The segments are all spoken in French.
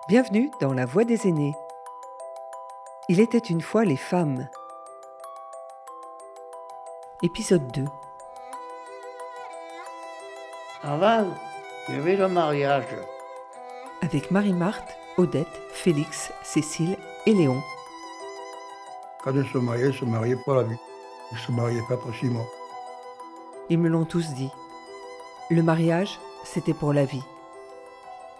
Bienvenue dans La Voix des aînés. Il était une fois les femmes. Épisode 2. Avant, il y avait le mariage. Avec Marie-Marthe, Odette, Félix, Cécile et Léon. Quand elle se mariait pour la vie. Elle se mariait pas pour 6 mois. Ils me l'ont tous dit. Le mariage, c'était pour la vie.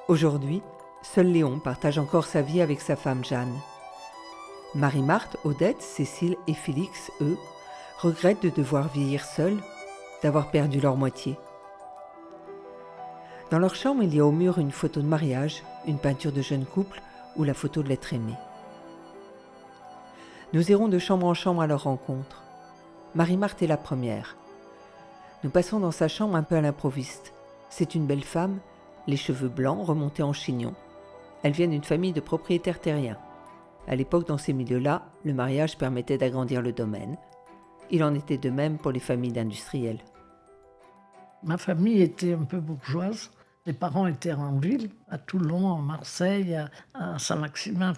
Aujourd'hui, seul Léon partage encore sa vie avec sa femme Jeanne. Marie-Marthe, Odette, Cécile et Félix, eux, regrettent de devoir vieillir seuls, d'avoir perdu leur moitié. Dans leur chambre, il y a au mur une photo de mariage, une peinture de jeune couple ou la photo de l'être aimé. Nous irons de chambre en chambre à leur rencontre. Marie-Marthe est la première. Nous passons dans sa chambre un peu à l'improviste. C'est une belle femme, les cheveux blancs remontés en chignon. Elle vient d'une famille de propriétaires terriens. À l'époque, dans ces milieux-là, le mariage permettait d'agrandir le domaine. Il en était de même pour les familles d'industriels. Ma famille était un peu bourgeoise. Les parents étaient en ville, à Toulon, à Marseille, à Saint-Maximin.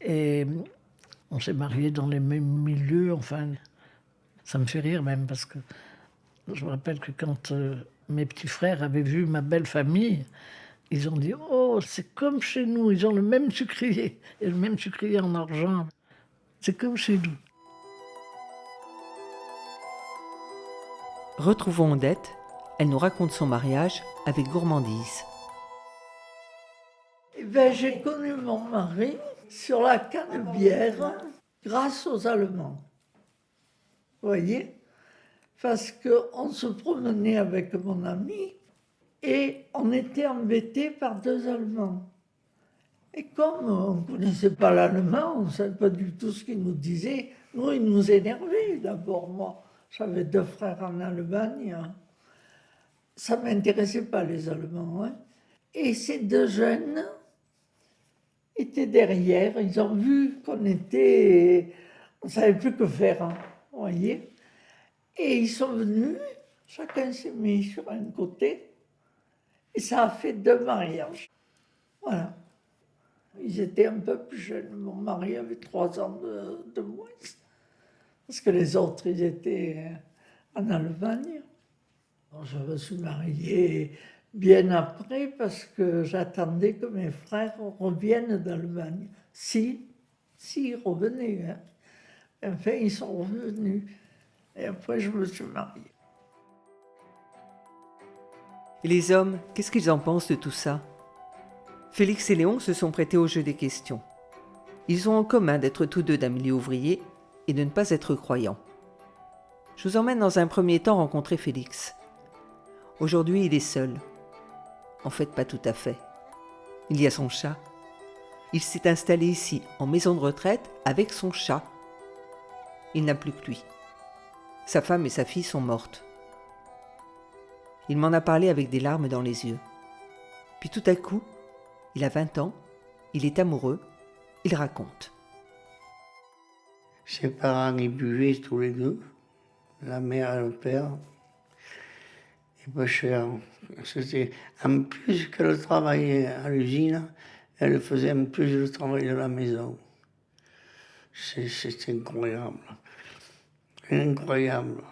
Et on s'est mariés dans les mêmes milieux. Enfin, ça me fait rire même parce que je me rappelle que quand mes petits frères avaient vu ma belle famille, ils ont dit « Oh, c'est comme chez nous, ils ont le même sucrier, et le même sucrier en argent. C'est comme chez nous. » Retrouvons Odette. Elle nous raconte son mariage avec gourmandise. J'ai connu mon mari sur la Canebière grâce aux Allemands. Vous voyez? Parce qu'on se promenait avec mon ami et on était embêtés par 2 Allemands. Et comme on ne connaissait pas l'allemand, on ne savait pas du tout ce qu'ils nous disaient, nous, ils nous énervaient d'abord. Moi, j'avais 2 frères en Allemagne. Ça ne m'intéressait pas, les Allemands. Hein. Et ces 2 jeunes étaient derrière. Ils ont vu qu'on était... On ne savait plus que faire, hein, vous voyez. Et ils sont venus, chacun s'est mis sur un côté. Et ça a fait 2 mariages. Voilà. Ils étaient un peu plus jeunes. Mon mari avait 3 ans de moins. Parce que les autres, ils étaient en Allemagne. Je me suis mariée bien après parce que j'attendais que mes frères reviennent d'Allemagne. Si ils revenaient. Hein. Enfin, ils sont revenus. Et après, je me suis mariée. Et les hommes, qu'est-ce qu'ils en pensent de tout ça? Félix et Léon se sont prêtés au jeu des questions. Ils ont en commun d'être tous deux d'un milieu ouvrier et de ne pas être croyants. Je vous emmène dans un premier temps rencontrer Félix. Aujourd'hui, il est seul. En fait, pas tout à fait. Il y a son chat. Il s'est installé ici, en maison de retraite, avec son chat. Il n'a plus que lui. Sa femme et sa fille sont mortes. Il m'en a parlé avec des larmes dans les yeux. Puis tout à coup, il a 20 ans, il est amoureux, il raconte. Ses parents, ils buvaient tous les deux, la mère et le père. Et pas cher. C'était, en plus qu'elle travaillait à l'usine, elle faisait en plus le travail de la maison. C'est incroyable. Incroyable.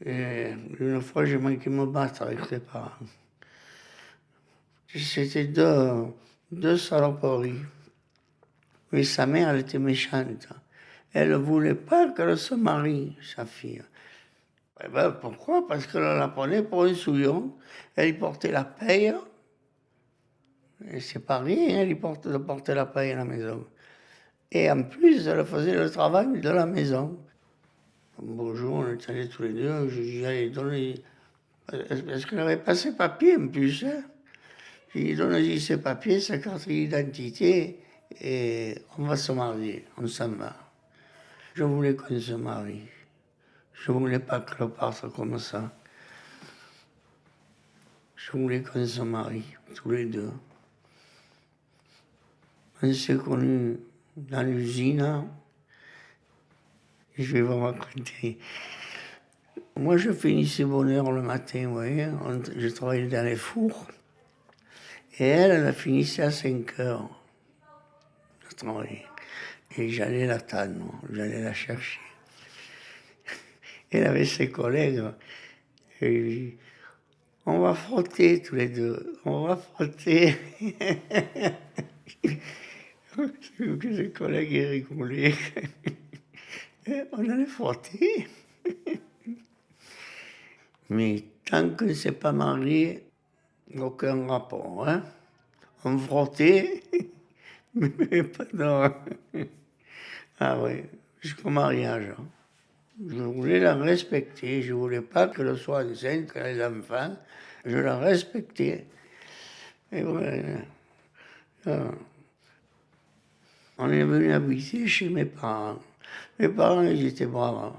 Et une fois, j'ai manqué me battre avec ses parents. C'était deux saloperies. Mais sa mère, elle était méchante. Elle ne voulait pas qu'elle se marie, sa fille. Eh ben, pourquoi? Parce qu'elle la prenait pour un souillon. Elle y portait la paye. Et c'est pas rien, elle y portait la paye à la maison. Et en plus, elle faisait le travail de la maison. Un beau jour, on est allés tous les deux, j'allais donner... Parce qu'elle avait pas ses papiers en plus. Hein. J'ai dit, donnez-y ses papiers, sa carte d'identité, et on va se marier, on s'en va. Je voulais qu'on se marie. Je ne voulais pas qu'elle parte comme ça. Je voulais qu'on se marie, tous les deux. On s'est connus dans l'usine. Je vais vous raconter. Moi, je finissais bonne heure le matin, vous voyez. Je travaillais dans les fours. Et elle finissait à 5 heures de travailler. Et j'allais l'attendre, j'allais la chercher. Elle avait ses collègues. Et on va frotter tous les deux, on va frotter. Que ses collègues ils rigolaient. On allait frotter. Mais tant qu'on ne s'est pas marié, aucun rapport. Hein? On frottait, mais pas dans... Ah oui, jusqu'au mariage. Je voulais la respecter, je ne voulais pas que le soir des Saints, quand les enfants, je la respectais. Et voilà. On est venu habiter chez mes parents. Mes parents, ils étaient braves.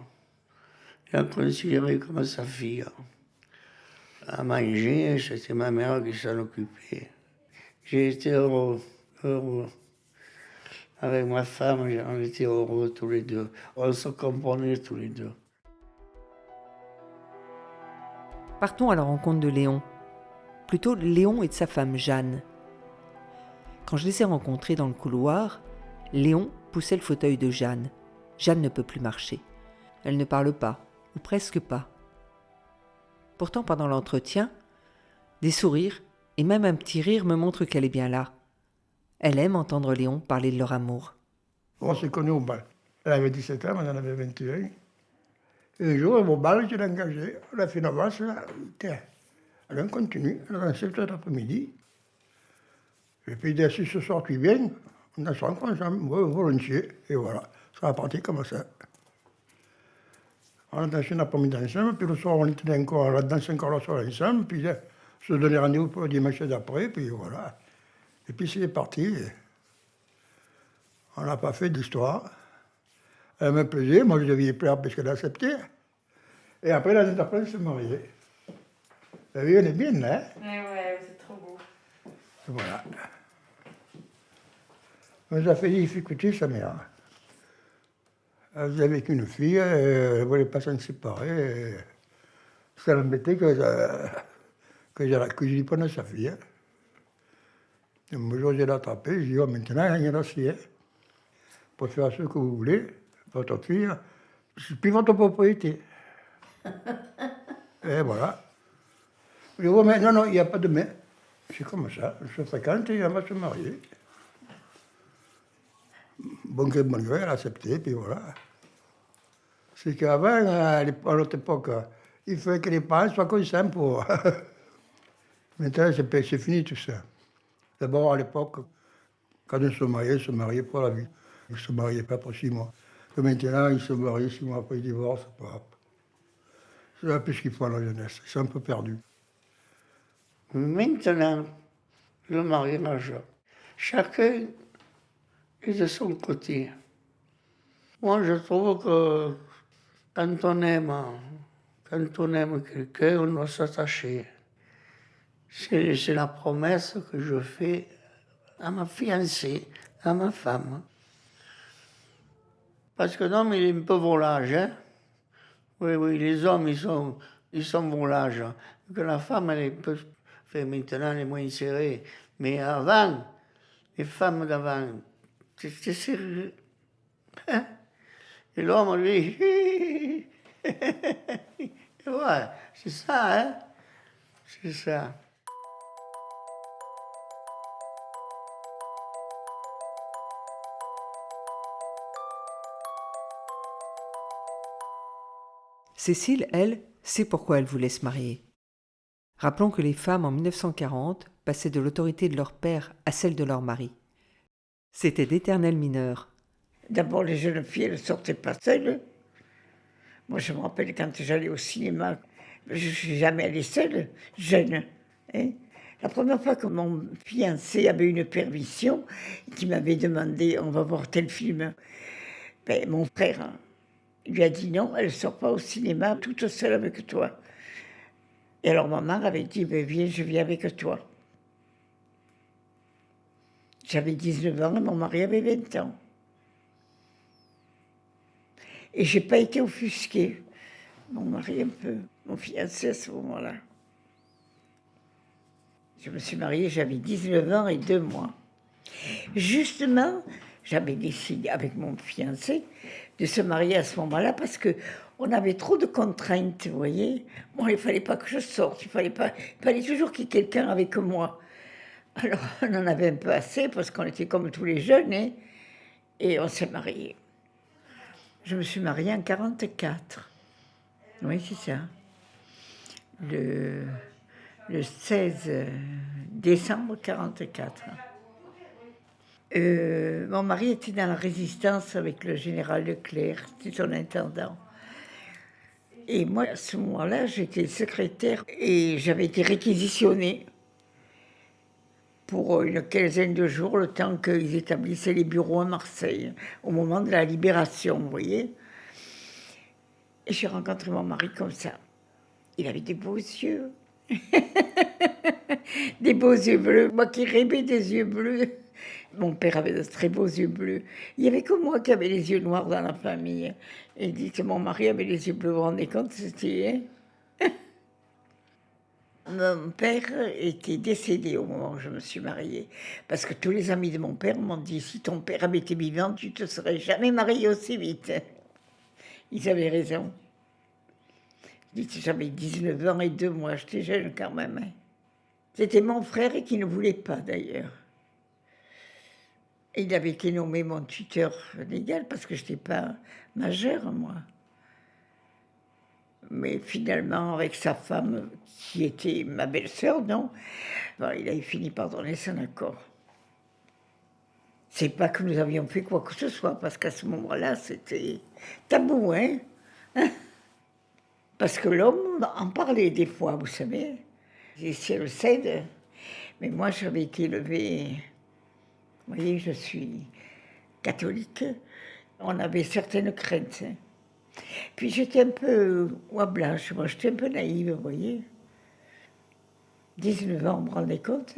Ils la considéraient comme sa fille. À manger, c'était ma mère qui s'en occupait. J'ai été heureux, heureux. Avec ma femme, on était heureux tous les deux. On se comprenait tous les deux. Partons à la rencontre de Léon. Plutôt Léon et de sa femme Jeanne. Quand je les ai rencontrés dans le couloir, Léon poussait le fauteuil de Jeanne. Jeanne ne peut plus marcher. Elle ne parle pas, ou presque pas. Pourtant, pendant l'entretien, des sourires et même un petit rire me montrent qu'elle est bien là. Elle aime entendre Léon parler de leur amour. On s'est connus au bal. Elle avait 17 ans, moi j'en avais 21. Et un jour, au bal, je l'ai engagée. On a fait une avance, là. Tiens, allez, on continue. On a dansé cet après-midi. Et puis, si ce soir tu viens, on danse ensemble, volontiers. Et voilà, ça a parti comme ça. On a dansé un après-midi ensemble, puis le soir, on était encore, on a dansé encore le soir ensemble, puis se donner rendez-vous pour le dimanche d'après, puis voilà. Et puis c'est parti. On n'a pas fait d'histoire. Elle me plaisait, moi je devais plaire parce qu'elle acceptait. Et après, l'année d'après, elle s'est mariée. Vous avez vu, elle est bien, hein? Ouais, c'est trop beau. Voilà. Elle nous a fait des difficultés, sa mère. Elle vivait avec une fille, elle ne voulait pas s'en séparer. Ça l'embêtait que je lui prenne sa fille. Et un jour, j'ai l'attrapé, je lui ai dit, oh, maintenant, il y en a aussi, hein. Pour faire ce que vous voulez, votre fille, c'est plus votre propriété. Et voilà. Je lui ai dit, oh, mais non, il n'y a pas de mais. C'est comme ça, je se fréquente et on va se marier. Bon gré, bon gré, elle a accepté, puis voilà. C'est qu'avant, à l'autre époque, il fallait que les parents soient conscients pour... Maintenant, c'est fini tout ça. D'abord, à l'époque, quand on se mariait pour la vie. Ils ne se mariaient pas pour 6 mois. Et maintenant, ils se marient 6 mois après, ils divorcent. C'est un peu ce qu'ils font à la jeunesse. Ils sont un peu perdus. Maintenant, le mariage, chacun est de son côté. Moi, je trouve que quand on aime quelqu'un, on doit s'attacher. C'est la promesse que je fais à ma fiancée, à ma femme. Parce que l'homme, il est un peu volage, hein. Oui, les hommes, ils sont volages. Que la femme, elle est un peu... Enfin, maintenant, elle est moins serrée. Mais avant, les femmes d'avant, c'était serré. Hein? Et l'homme, lui... Ouais, c'est ça, hein. C'est ça. Cécile, elle, sait pourquoi elle voulait se marier. Rappelons que les femmes en 1940 passaient de l'autorité de leur père à celle de leur mari. C'étaient d'éternelles mineures. D'abord, les jeunes filles, elles ne sortaient pas seules. Moi, je me rappelle quand j'allais au cinéma, je ne suis jamais allée seule, jeune. Hein. La première fois que mon fiancé avait une permission, qui m'avait demandé, on va voir tel film, ben, mon frère lui a dit non, elle ne sort pas au cinéma toute seule avec toi. Et alors maman avait dit, ben, viens, je viens avec toi. J'avais 19 ans et mon mari avait 20 ans. Et je n'ai pas été offusquée. Mon mari un peu, mon fiancé à ce moment-là. Je me suis mariée, j'avais 19 ans et 2 mois. Justement, j'avais décidé avec mon fiancé de se marier à ce moment-là parce qu'on avait trop de contraintes, vous voyez. Moi, il ne fallait pas que je sorte, il fallait toujours qu'il y ait quelqu'un avec moi. Alors, on en avait un peu assez parce qu'on était comme tous les jeunes, hein, et on s'est mariés. Je me suis mariée en 1944. Oui, c'est ça. Le 16 décembre 1944. Mon mari était dans la résistance avec le général Leclerc, c'était son intendant. Et moi, à ce moment-là, j'étais secrétaire et j'avais été réquisitionnée pour une quinzaine de jours, le temps qu'ils établissaient les bureaux à Marseille, au moment de la libération, vous voyez. Et j'ai rencontré mon mari comme ça. Il avait des beaux yeux. Des beaux yeux bleus. Moi qui rêvais des yeux bleus. Mon père avait de très beaux yeux bleus. Il n'y avait que moi qui avais les yeux noirs dans la famille. Et il dit que mon mari avait les yeux bleus. Vous vous rendez compte, c'était... Hein? Mon père était décédé au moment où je me suis mariée. Parce que tous les amis de mon père m'ont dit, si ton père avait été vivant, tu ne te serais jamais mariée aussi vite. Ils avaient raison. J'avais 19 ans et 2 mois, j'étais jeune quand même. Hein. C'était mon frère qui ne voulait pas d'ailleurs. Il avait été nommé mon tuteur légal parce que je n'étais pas majeure, moi. Mais finalement, avec sa femme, qui était ma belle-sœur, non, bon, il avait fini par donner son accord. C'est pas que nous avions fait quoi que ce soit, parce qu'à ce moment-là, c'était tabou, hein. Parce que l'homme en parlait des fois, vous savez. Et si elle le cède, mais moi j'avais été élevée, vous voyez, je suis catholique, on avait certaines craintes. Puis j'étais un peu oie blanche, moi j'étais un peu naïve, vous voyez. 19 ans, vous me rendez compte?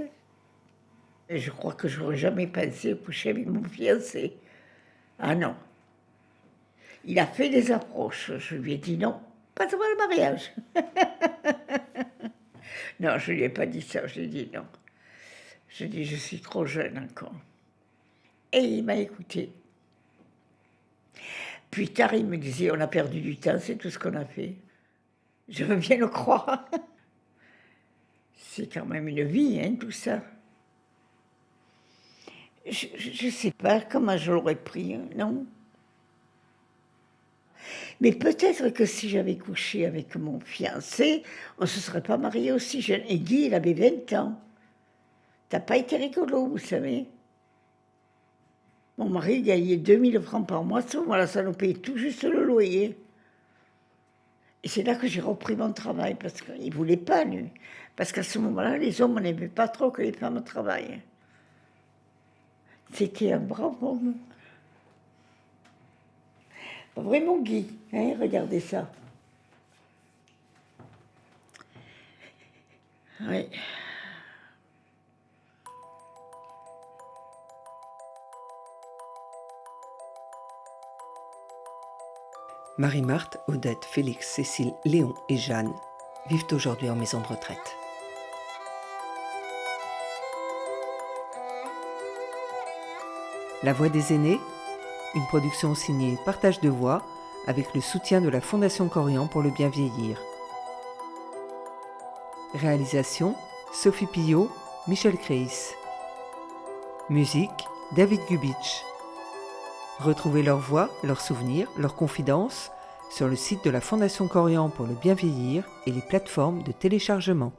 Et je crois que j'aurais jamais pensé coucher avec mon fiancé. Ah non. Il a fait des approches, je lui ai dit non. Pas avant le mariage. Non, je ne lui ai pas dit ça, je lui ai dit non. Je lui ai dit, je suis trop jeune encore. Et il m'a écouté. Plus tard, il me disait, on a perdu du temps, c'est tout ce qu'on a fait. Je veux bien le croire. C'est quand même une vie, hein, tout ça. Je ne sais pas comment je l'aurais pris, hein, non. Mais peut-être que si j'avais couché avec mon fiancé, on ne se serait pas mariés aussi jeune. Et Guy, il avait 20 ans. T'as pas été rigolo, vous savez. Mon mari gagnait 2000 francs par mois. À ce moment-là, ça nous payait tout juste le loyer. Et c'est là que j'ai repris mon travail, parce qu'il ne voulait pas, lui. Parce qu'à ce moment-là, les hommes n'aimaient pas trop que les femmes travaillent. C'était un brave homme. Vraiment Guy, hein, regardez ça. Oui. Marie-Marthe, Odette, Félix, Cécile, Léon et Jeanne vivent aujourd'hui en maison de retraite. La Voix des aînés, une production signée Partage de voix avec le soutien de la Fondation Corian pour le bien vieillir. Réalisation Sophie Pillot, Michel Créis. Musique David Gubitsch. Retrouvez leurs voix, leurs souvenirs, leurs confidences sur le site de la Fondation Corian pour le bien vieillir et les plateformes de téléchargement.